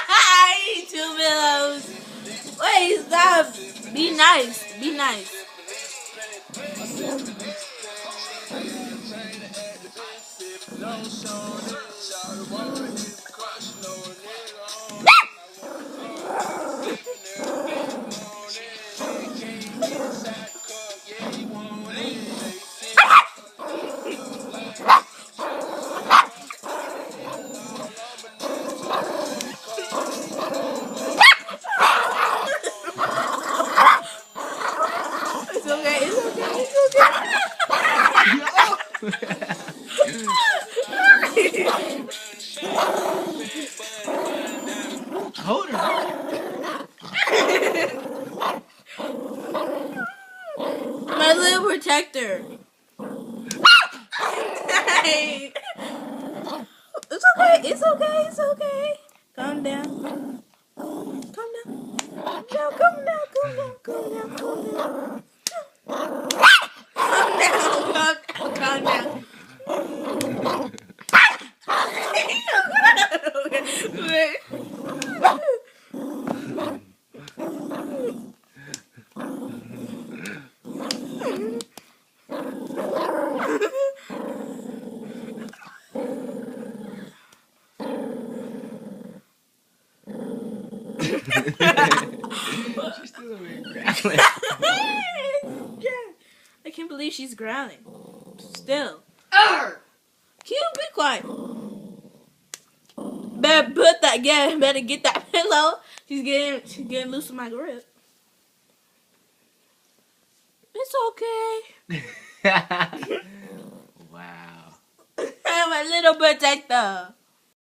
I eat 2 pillows. Wait, stop. Be nice. Be nice. It's okay. It's okay. It's Hold her. okay. My little protector. Hey. It's okay. It's okay. It's okay. Calm down. Calm down. Calm down. Calm down. Calm down. Calm down. Calm down. Calm down. Calm down. Wait. She's still over here grappling. I can't believe she's growling. Still. Arr! Can you be quiet? Better put that. Better get that pillow. She's getting loose in my grip. It's okay. Wow. I'm a little protector.